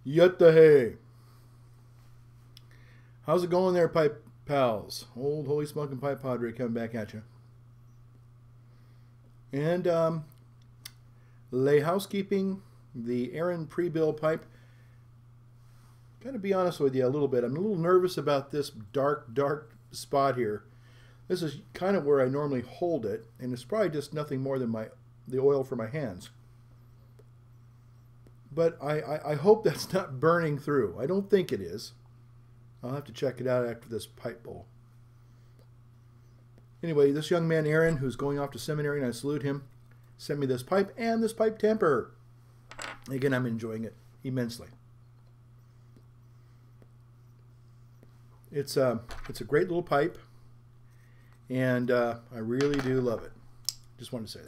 Yet the hay. How's it going there, pipe pals? Old holy smoking pipe padre coming back at you. And lay housekeeping, the Aaron pre-bill pipe. Gotta be honest with you a little bit. I'm a little nervous about this dark spot here. This is kind of where I normally hold it, and it's probably just nothing more than the oil for my hands. But I hope that's not burning through. I don't think it is. I'll have to check it out after this pipe bowl. Anyway, this young man, Aaron, who's going off to seminary, and I salute him, sent me this pipe and this pipe temper. Again, I'm enjoying it immensely. It's a great little pipe, and I really do love it. Just wanted to say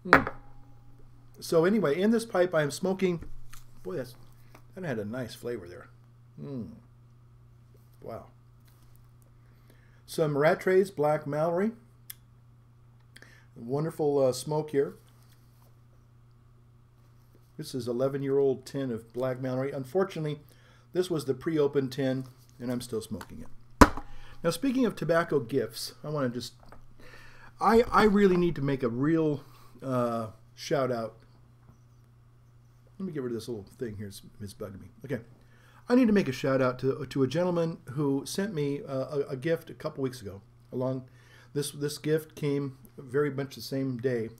that. So anyway, in this pipe I am smoking, boy, that had a nice flavor there. Wow. Some Rattray's Black Mallory. Wonderful smoke here. This is 11-year-old tin of Black Mallory. Unfortunately, this was the pre-opened tin, and I'm still smoking it. Now, speaking of tobacco gifts, I want to just, I really need to make a real shout out. Let me get rid of this little thing here. It's bugging me. Okay. I need to make a shout out to a gentleman who sent me a gift a couple weeks ago. This gift came very much the same day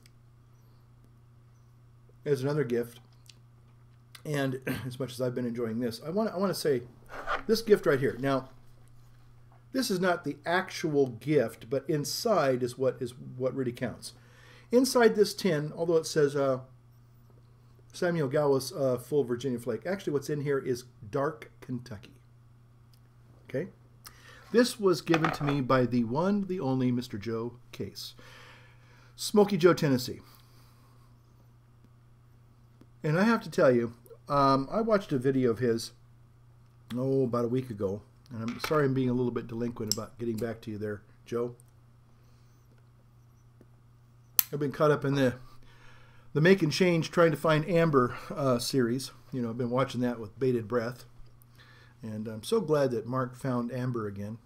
as another gift. And as much as I've been enjoying this, I want to say this gift right here. Now, this is not the actual gift, but inside is what really counts. Inside this tin, although it says Samuel Gow's Full Virginia Flake, actually what's in here is Dark Kentucky. Okay? This was given to me by the one, the only Mr. Joe Case. Smoky Joe, Tennessee. And I have to tell you, I watched a video of his, about a week ago. And I'm sorry I'm being a little bit delinquent about getting back to you there, Joe. I've been caught up in the Make and Change Trying to Find Amber series. You know, I've been watching that with bated breath. And I'm so glad that Mark found Amber again.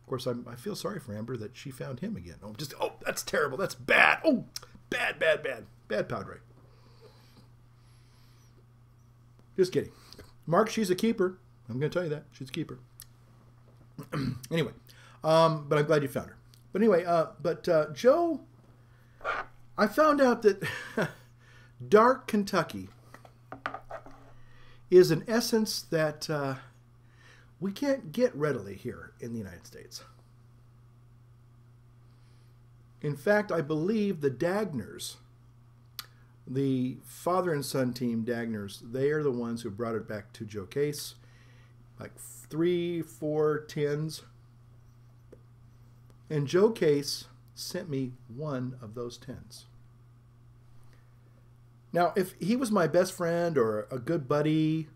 Of course, I feel sorry for Amber that she found him again. Oh, that's terrible. That's bad. Oh, bad. Bad Padre. Just kidding. Mark, she's a keeper. I'm going to tell you that. She's a keeper. Anyway, but I'm glad you found her. But anyway, Joe, I found out that Dark Kentucky is an essence that we can't get readily here in the United States. In fact, I believe the Dagners, the father and son team Dagners, they are the ones who brought it back to Joe Case, like 3-4 tins. And Joe Case sent me one of those tins. Now, if he was my best friend or a good buddy,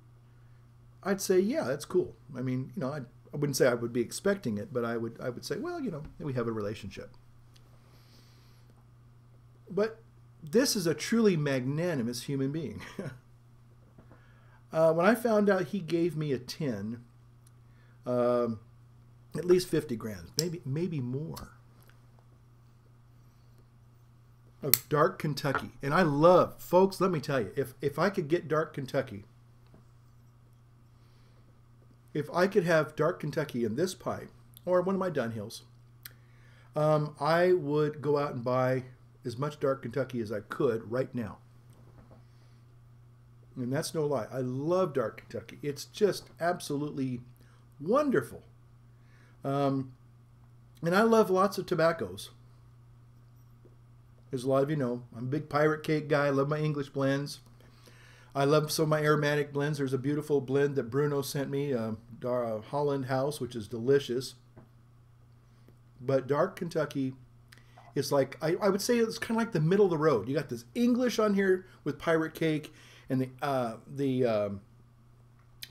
I'd say, yeah, that's cool. I mean, you know, I wouldn't say I would be expecting it, but I would say, well, you know, we have a relationship. But this is a truly magnanimous human being. When I found out he gave me a tin, at least 50 grams, maybe more, of Dark Kentucky. And I love, folks, let me tell you, if I could get Dark Kentucky, if I could have Dark Kentucky in this pipe, or one of my Dunhills, I would go out and buy as much Dark Kentucky as I could right now. And that's no lie. I love Dark Kentucky. It's just absolutely wonderful. And I love lots of tobaccos. As a lot of you know, I'm a big Pirate Cake guy. I love my English blends. I love some of my aromatic blends. There's a beautiful blend that Bruno sent me, Holland House, which is delicious. But Dark Kentucky is like, I would say it's kind of like the middle of the road. You got this English on here with Pirate Cake, and the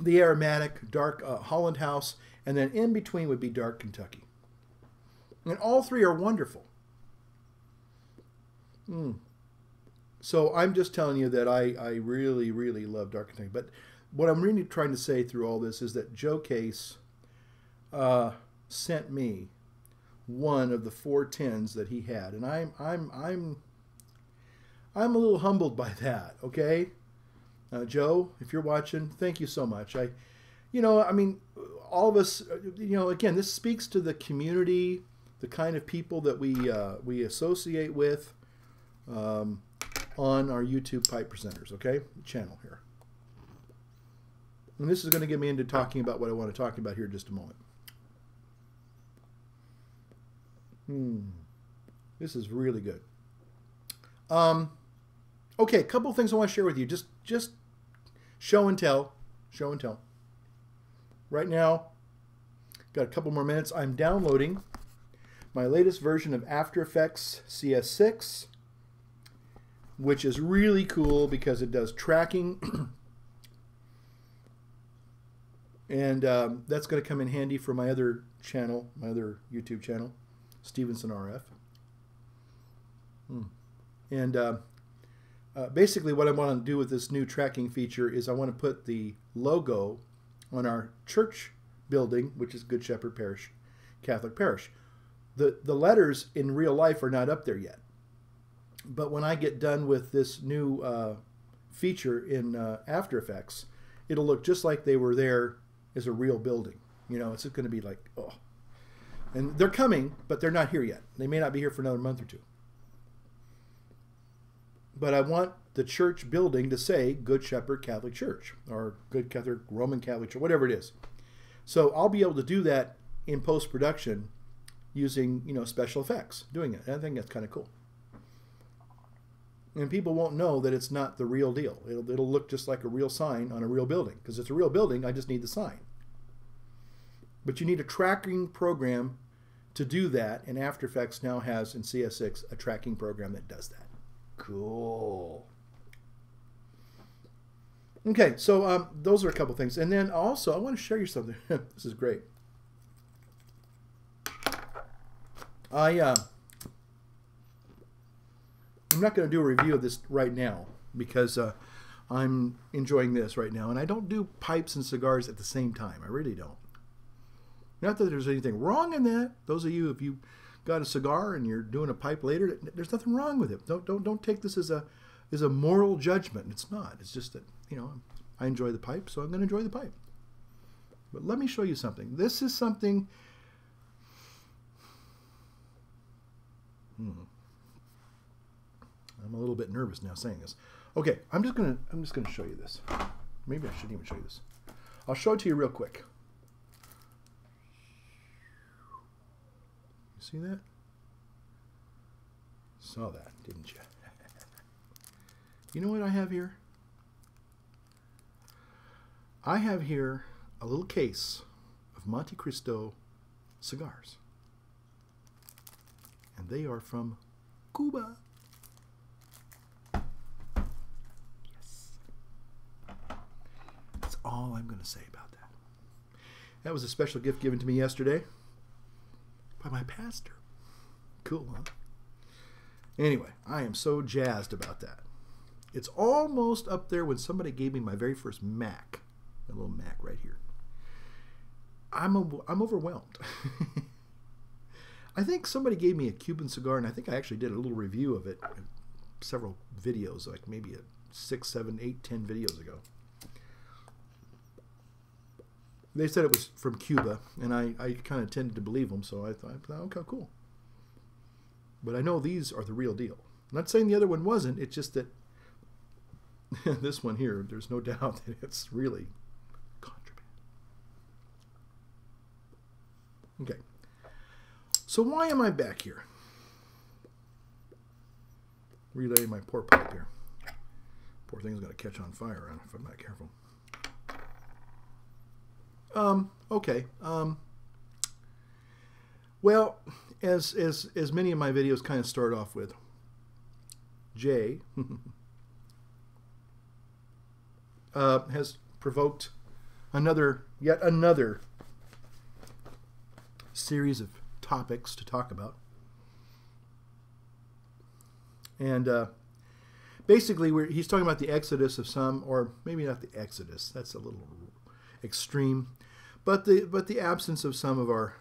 aromatic dark Holland House, and then in between would be Dark Kentucky. And all three are wonderful. So I'm just telling you that I really, really love Dark Kentucky. But what I'm really trying to say through all this is that Joe Case sent me one of the 410s that he had, and I'm a little humbled by that. Okay, Joe, if you're watching, thank you so much. I mean, all of us, again, this speaks to the community, the kind of people that we associate with on our YouTube Pipe Presenters, okay, channel here. And this is going to get me into talking about what I want to talk about here in just a moment. This is really good. Okay, a couple of things I want to share with you. Just show and tell. Show and tell. Right now, got a couple more minutes. I'm downloading my latest version of After Effects CS6, which is really cool because it does tracking. And that's going to come in handy for my other channel, my other YouTube channel, Stevenson RF. And basically what I want to do with this new tracking feature is I want to put the logo on our church building, which is Good Shepherd Parish, Catholic Parish. The letters in real life are not up there yet. But when I get done with this new feature in After Effects, it'll look just like they were there as a real building. It's going to be like, oh. And they're coming, but they're not here yet. They may not be here for another month or two. But I want the church building to say Good Shepherd Catholic Church or Good Catholic Roman Catholic Church, whatever it is. So I'll be able to do that in post-production using, special effects, doing it. And I think that's kind of cool. And people won't know that it's not the real deal. It'll look just like a real sign on a real building. Because it's a real building, I just need the sign. But you need a tracking program to do that. And After Effects now has in CS6 a tracking program that does that. Cool. Okay, so those are a couple things. And then also, I want to share you something. This is great. I'm not going to do a review of this right now because I'm enjoying this right now. And I don't do pipes and cigars at the same time. I really don't. Not that there's anything wrong in that. Those of you, if you got a cigar and you're doing a pipe later, there's nothing wrong with it. Don't take this as a moral judgment. It's not. It's just that, I enjoy the pipe, so I'm going to enjoy the pipe. But let me show you something. This is something. I'm a little bit nervous now saying this. Okay, I'm just gonna show you this. Maybe I shouldn't even show you this. I'll show it to you real quick. You see that? Saw that, didn't you? You know what I have here? I have here a little case of Monte Cristo cigars. And they are from Cuba. Yes. That's all I'm going to say about that. That was a special gift given to me yesterday by my pastor. Cool, huh? Anyway, I am so jazzed about that. It's almost up there when somebody gave me my very first Mac. A little Mac right here. I'm overwhelmed. I think somebody gave me a Cuban cigar, and I think I actually did a little review of it, several videos, like maybe 6, 7, 8, 10 videos ago. They said it was from Cuba, and I kind of tended to believe them, so I thought, okay, cool. But I know these are the real deal. I'm not saying the other one wasn't, it's just that this one here, there's no doubt that it's really contraband. Okay. So why am I back here? Relaying my poor pipe here. Poor thing's going to catch on fire if I'm not careful. Okay. Well, as many of my videos kind of start off with, Jay has provoked yet another series of topics to talk about. And basically, he's talking about the exodus of some, or maybe not the exodus. That's a little extreme, but the absence of some of our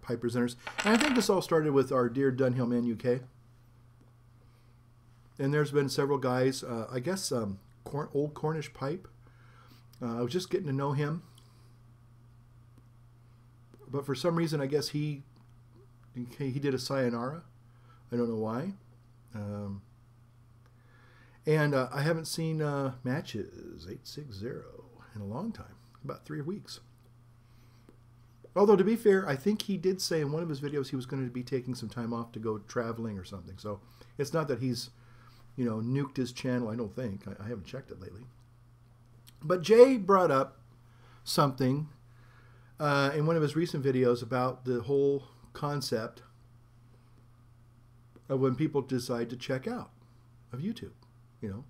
pipe presenters. And I think this all started with our dear Dunhill Man UK. And there's been several guys, I guess Old Cornish Pipe. I was just getting to know him. But for some reason, I guess he did a sayonara. I don't know why. And I haven't seen Matches 860 in a long time, about 3 weeks. Although, to be fair, I think he did say in one of his videos he was going to be taking some time off to go traveling or something. So it's not that he's, you know, nuked his channel, I don't think. I haven't checked it lately. But Jay brought up something in one of his recent videos about the whole concept of when people decide to check out of YouTube, you know.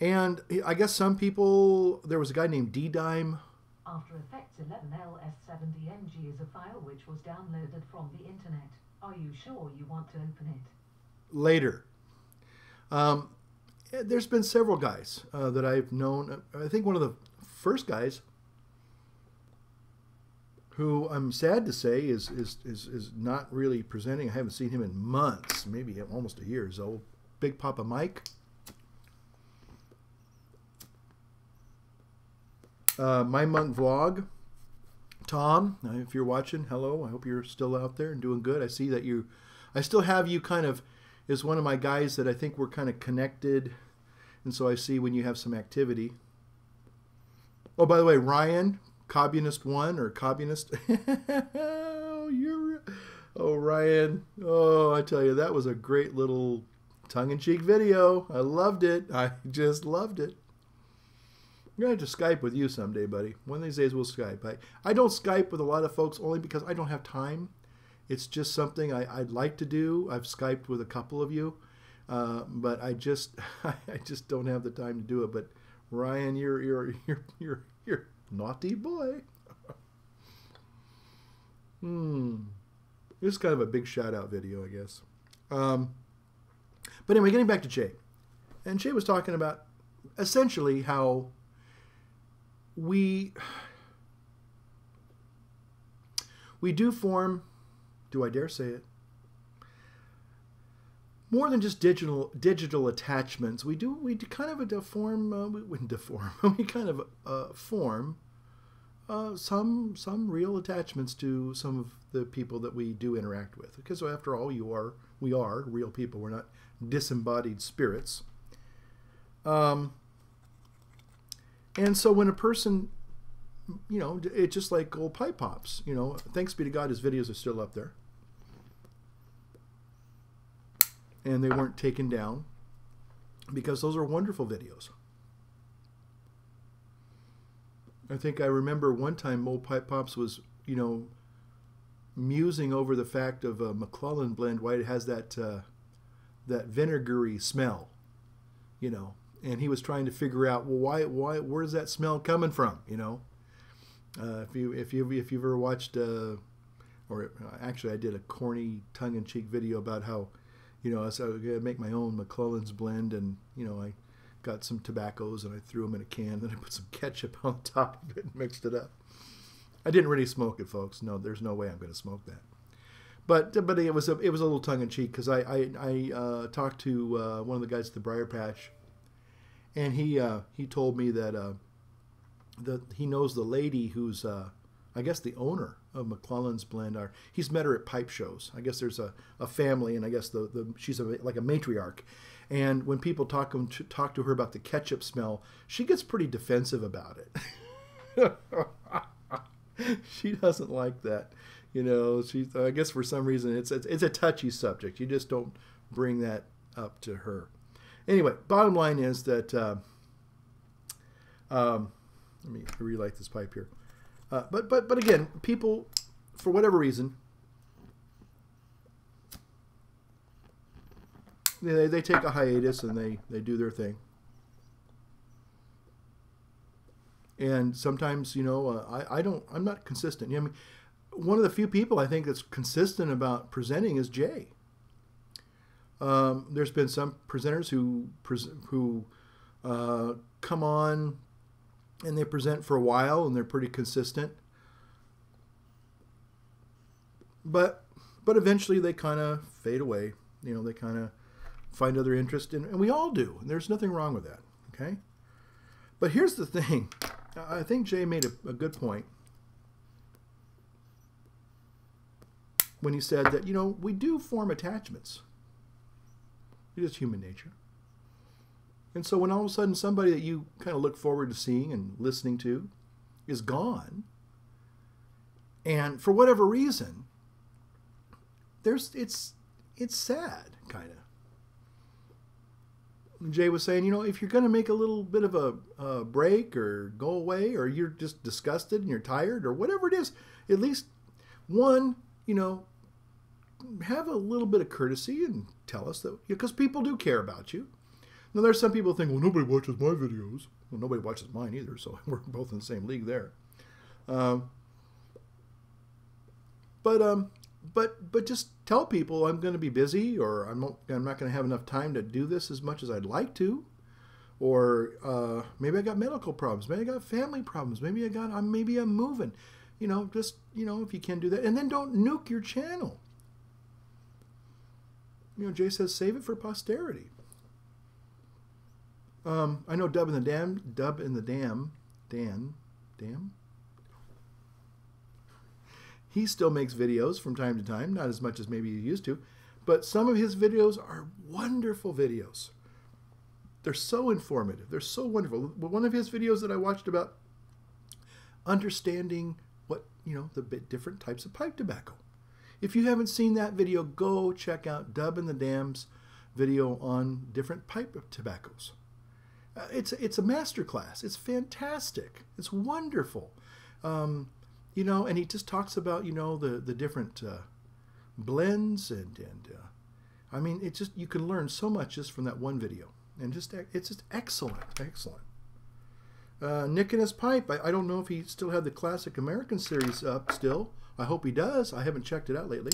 And I guess some people, there was a guy named D-Dime. After Effects 11LS70MG is a file which was downloaded from the internet. Are you sure you want to open it? Later. There's been several guys that I've known. I think one of the first guys who I'm sad to say is not really presenting. I haven't seen him in months, maybe almost a year. Is old Big Papa Mike. My Monk Vlog. Tom, if you're watching, hello. I hope you're still out there and doing good. I see that I still have you kind of is one of my guys that I think we're kind of connected. And so I see when you have some activity. Oh, by the way, Ryan, Communist 1 or Communist. Oh, Ryan. Oh, I tell you, that was a great little tongue-in-cheek video. I loved it. I just loved it. I'm going to have to Skype with you someday, buddy. One of these days we'll Skype. I don't Skype with a lot of folks only because I don't have time. It's just something I'd like to do. I've Skyped with a couple of you, but I just don't have the time to do it. But Ryan, you're naughty boy. This is kind of a big shout out video, I guess. But anyway, getting back to Jay, and Jay was talking about essentially how we do form, do I dare say it, more than just digital attachments. We kind of form some real attachments to some of the people that we do interact with. Because after all, we are real people. We're not disembodied spirits. And so when a person, you know, it's just like old Pipe Pops, you know, thanks be to God his videos are still up there. And they weren't taken down because those are wonderful videos. I think I remember one time old Pipe Pops was, you know, musing over the fact of a McClellan blend, why it has that vinegary smell, you know. And he was trying to figure out, well, where's that smell coming from? You know, if you've ever watched, or actually, I did a corny tongue-in-cheek video about how, you know, I was gonna make my own McClellan's blend, and you know, I got some tobaccos and I threw them in a can, then I put some ketchup on top of it and mixed it up. I didn't really smoke it, folks. No, there's no way I'm going to smoke that. But it was a little tongue-in-cheek because I talked to one of the guys at the Briar Patch. And he told me that he knows the lady who's I guess the owner of McClellan's blend. He's met her at pipe shows. I guess there's a family, and I guess she's like a matriarch. And when people talk to her about the ketchup smell, she gets pretty defensive about it. She doesn't like that, you know. I guess for some reason it's a touchy subject. You just don't bring that up to her. Anyway, bottom line is that, let me relight this pipe here. But again, people, for whatever reason, they take a hiatus and they do their thing. And sometimes, you know, I'm not consistent. You know, I mean, one of the few people I think that's consistent about presenting is Jay. There's been some presenters who come on and they present for a while and they're pretty consistent. But eventually they kind of fade away. You know, they kind of find other interest, and we all do. And there's nothing wrong with that, okay? But here's the thing. I think Jay made a good point when he said that, you know, we do form attachments. It is human nature. And so when all of a sudden somebody that you kind of look forward to seeing and listening to is gone, and for whatever reason, it's sad, kind of. Jay was saying, you know, if you're going to make a little bit of a break or go away, or you're just disgusted and you're tired or whatever it is, at least one, you know, have a little bit of courtesy and tell us that, because people do care about you. Now, there's some people think, well, nobody watches my videos. Well, nobody watches mine either, so we're both in the same league there. But just tell people I'm going to be busy, or I'm not going to have enough time to do this as much as I'd like to, or maybe I got medical problems, maybe I got family problems, maybe I'm moving, you know, just, you know, if you can do that, and then don't nuke your channel. You know, Jay says save it for posterity. I know Dan. He still makes videos from time to time, not as much as maybe he used to, but some of his videos are wonderful videos. They're so informative. They're so wonderful. One of his videos that I watched about understanding what, you know, the different types of pipe tobacco. If you haven't seen that video, go check out Dub and the Dam's video on different pipe tobaccos. It's a masterclass. It's fantastic. It's wonderful. You know, and he just talks about, you know, the different blends and I mean, it just, you can learn so much just from that one video, and just it's just excellent. Nick and his pipe. I don't know if he still had the Classic American series up still. I hope he does. I haven't checked it out lately.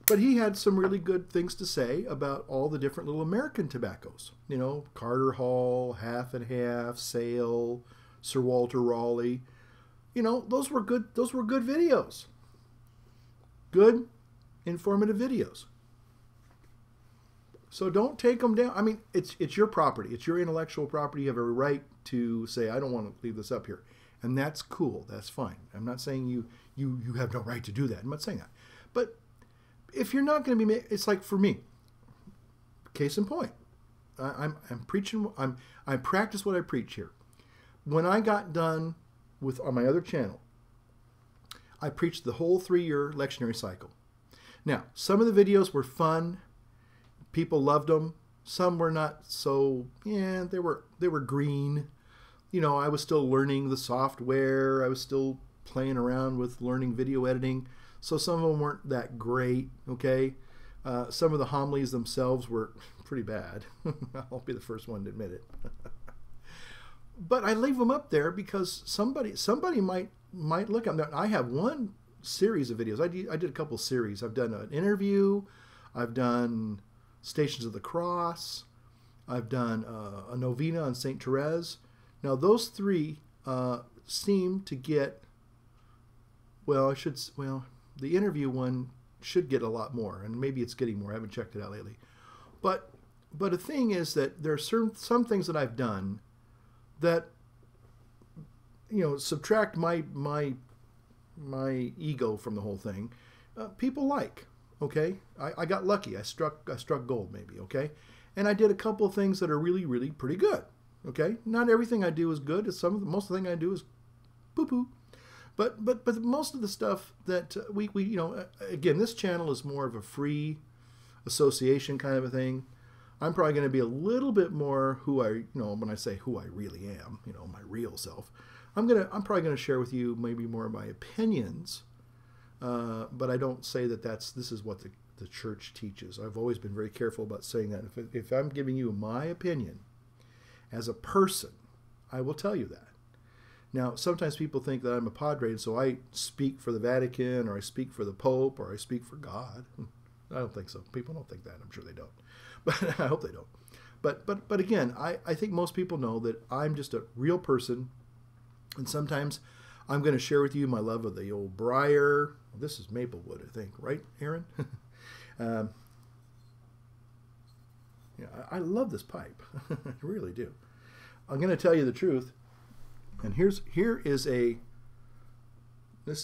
But he had some really good things to say about all the different little American tobaccos. You know, Carter Hall, Half and Half, Sale, Sir Walter Raleigh. You know, those were good videos. Good, informative videos. So don't take them down. I mean, it's your property. It's your intellectual property. You have every right to say, I don't want to leave this up here. And that's cool. That's fine. I'm not saying you have no right to do that. I'm not saying that. But if you're not going to be, it's like for me, case in point, I'm preaching, I practice what I preach here. When I got done with, on my other channel, I preached the whole 3-year lectionary cycle. Now, some of the videos were fun. People loved them. Some were not so, yeah, they were green. You know, I was still learning the software. I was still playing around with learning video editing. So some of them weren't that great, okay? Some of the homilies themselves were pretty bad. I'll be the first one to admit it. But I leave them up there because somebody might look at them. I have one series of videos. I did a couple series. I've done an interview. I've done Stations of the Cross. I've done a novena on St. Therese. Now those 3 seem to get, well, the interview one should get a lot more, and maybe it's getting more. I haven't checked it out lately. But the thing is that there are some things that I've done that, you know, subtract my ego from the whole thing. People like, okay? I got lucky. I struck gold maybe, okay? And I did a couple of things that are really, really pretty good, okay? Not everything I do is good. Most of the thing I do is poo-poo. But most of the stuff that we you know, again, this channel is more of a free association kind of a thing. I'm probably going to be a little bit more who I, you know, when I say who I really am, you know, my real self. I'm probably going to share with you maybe more of my opinions, but I don't say that this is what the church teaches. I've always been very careful about saying that. If I'm giving you my opinion as a person, I will tell you that. Now, sometimes people think that I'm a padre, and so I speak for the Vatican, or I speak for the Pope, or I speak for God. I don't think so. People don't think that. I'm sure they don't. But I hope they don't. But again, I think most people know that I'm just a real person, and sometimes I'm going to share with you my love of the old briar. This is Maplewood, I think, right, Aaron? Yeah, I love this pipe. I really do. I'm going to tell you the truth. And this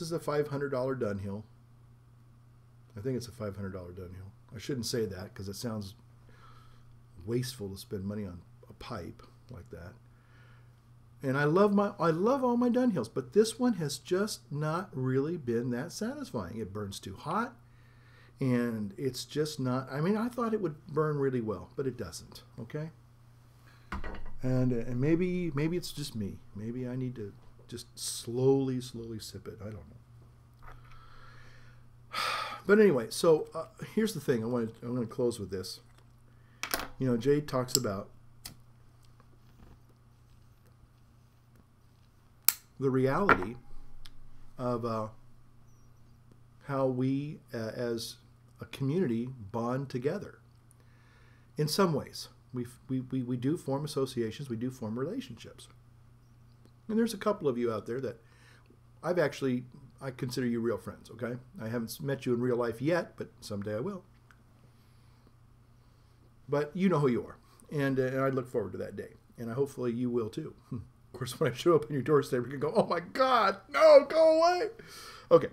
is a $500 Dunhill. I think it's a $500 Dunhill. I shouldn't say that because it sounds wasteful to spend money on a pipe like that. And I love all my Dunhills, but this one has just not really been that satisfying. It burns too hot, and it's just not. I mean, I thought it would burn really well, but it doesn't. Okay. And maybe it's just me. Maybe I need to just slowly sip it. I don't know. But anyway, so here's the thing. I want to close with this. You know, Jade talks about the reality of how we, as a community, bond together. In some ways. We do form associations, we do form relationships. And there's a couple of you out there that I consider you real friends, okay? I haven't met you in real life yet, but someday I will. But you know who you are, and I look forward to that day, and hopefully you will too. Of course, when I show up on your doorstep, you can go, oh my God, no, go away. Okay.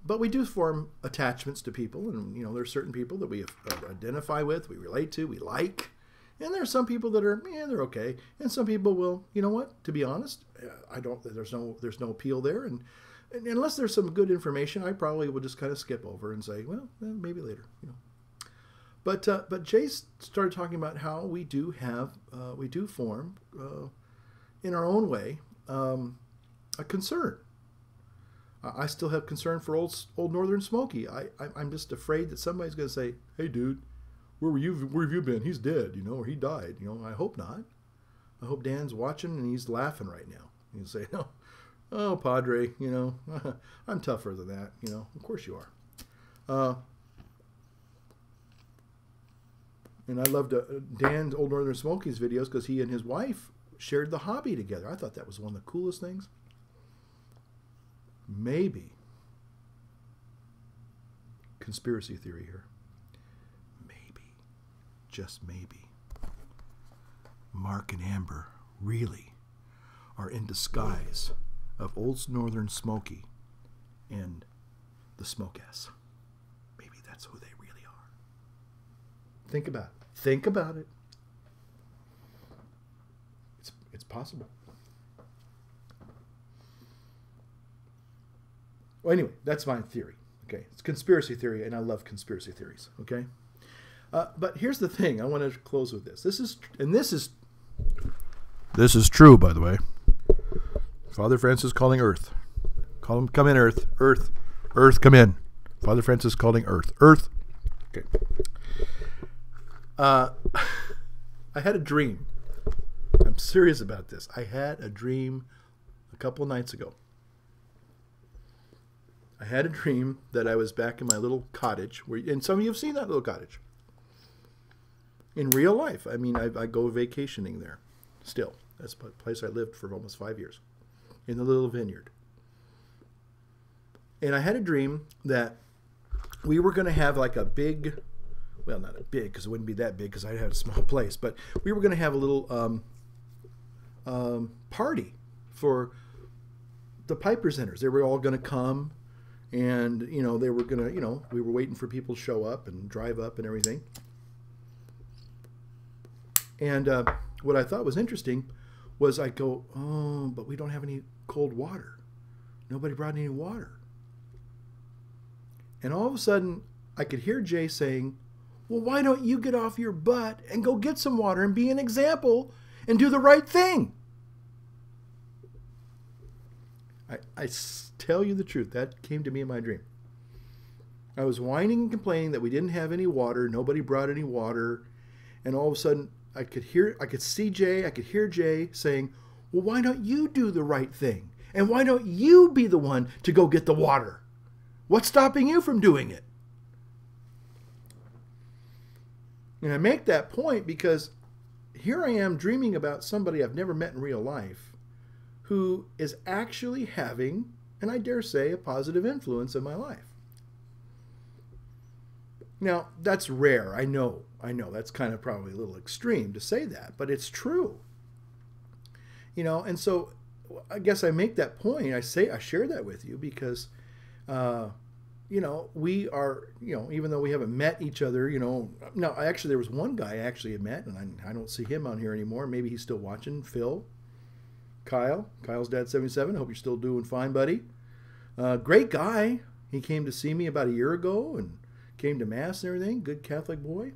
But we do form attachments to people, and, you know, there's certain people that we identify with, we relate to, we like. And there's some people that are, they're okay. And some people will, you know what, to be honest, there's no appeal there. And unless there's some good information, I probably will just kind of skip over and say, well, maybe later, you know. But Jay started talking about how we do form, in our own way, a concern. I still have concern for old Northern Smokey. I'm just afraid that somebody's going to say, hey, dude, where have you been? He's dead, you know, or he died. You know, I hope not. I hope Dan's watching and he's laughing right now. He'll say, oh, Padre, you know, I'm tougher than that. You know, of course you are. And I loved Dan's Old Northern Smokey's videos because he and his wife shared the hobby together. I thought that was one of the coolest things. Maybe. Conspiracy theory here. Maybe. Just maybe. Mark and Amber really are in disguise of Old Northern Smokey and the Smokeass. Maybe that's who they really are. Think about it. Think about it. It's possible. Well, anyway, that's my theory. Okay, it's conspiracy theory, and I love conspiracy theories. Okay, but here's the thing. I want to close with this. This is true, by the way. Father Francis calling Earth. Come in, Earth. Earth, come in. Father Francis calling Earth. Earth. Okay. I had a dream. I'm serious about this. I had a dream a couple of nights ago. I had a dream that I was back in my little cottage, and some of you have seen that little cottage. In real life, I mean, I go vacationing there still. That's the place I lived for almost 5 years, in the little vineyard. And I had a dream that we were going to have like a big, well, not a big, because it wouldn't be that big because I had a small place, but we were going to have a little party for the pipe presenters. They were all going to come. And, you know, they were going to, you know, we were waiting for people to show up and drive up and everything. And what I thought was interesting was I go, oh, but we don't have any cold water. Nobody brought any water. And all of a sudden, I could hear Jay saying, well, why don't you get off your butt and go get some water and be an example and do the right thing? I tell you the truth, that came to me in my dream. I was whining and complaining that we didn't have any water, nobody brought any water, and all of a sudden I could see Jay, I could hear Jay saying, Well, why don't you do the right thing? And why don't you be the one to go get the water? What's stopping you from doing it? And I make that point because here I am dreaming about somebody I've never met in real life who is actually having, and I dare say, a positive influence in my life. Now, that's rare. I know. That's kind of probably a little extreme to say that, but it's true. You know, and so I guess I make that point. I share that with you because, you know, we are, you know, even though we haven't met each other, you know, no, there was one guy I actually had met, and I don't see him on here anymore. Maybe he's still watching. Phil, Kyle's dad 77. I hope you're still doing fine, buddy. Great guy. He came to see me about a year ago and came to mass and everything. Good Catholic boy.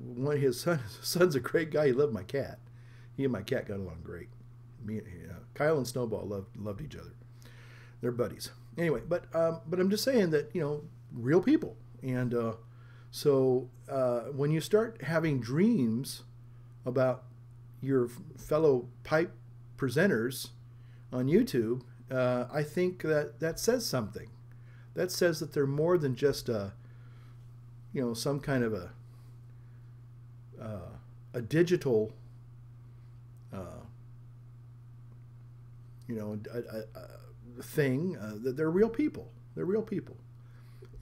One of his son's a great guy. He loved my cat. He and my cat got along great. Kyle and Snowball loved each other. They're buddies. Anyway, but I'm just saying that, you know, real people. And so when you start having dreams about your fellow pipe presenters on YouTube, I think that says something. That says that they're more than just you know, some kind of a digital, you know, a thing. That they're real people. They're real people.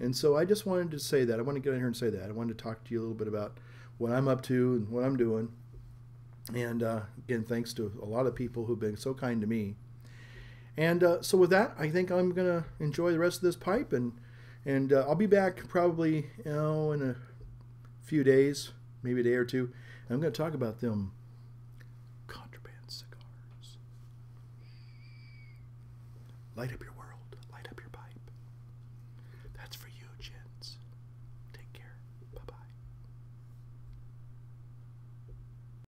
And so I just wanted to say that. I want to get in here and say that. I wanted to talk to you a little bit about what I'm up to and what I'm doing. And again, thanks to a lot of people who've been so kind to me. And so with that, I think I'm going to enjoy the rest of this pipe. And I'll be back probably, you know, in a few days, maybe a day or two. I'm going to talk about them contraband cigars. Light up your world. Light up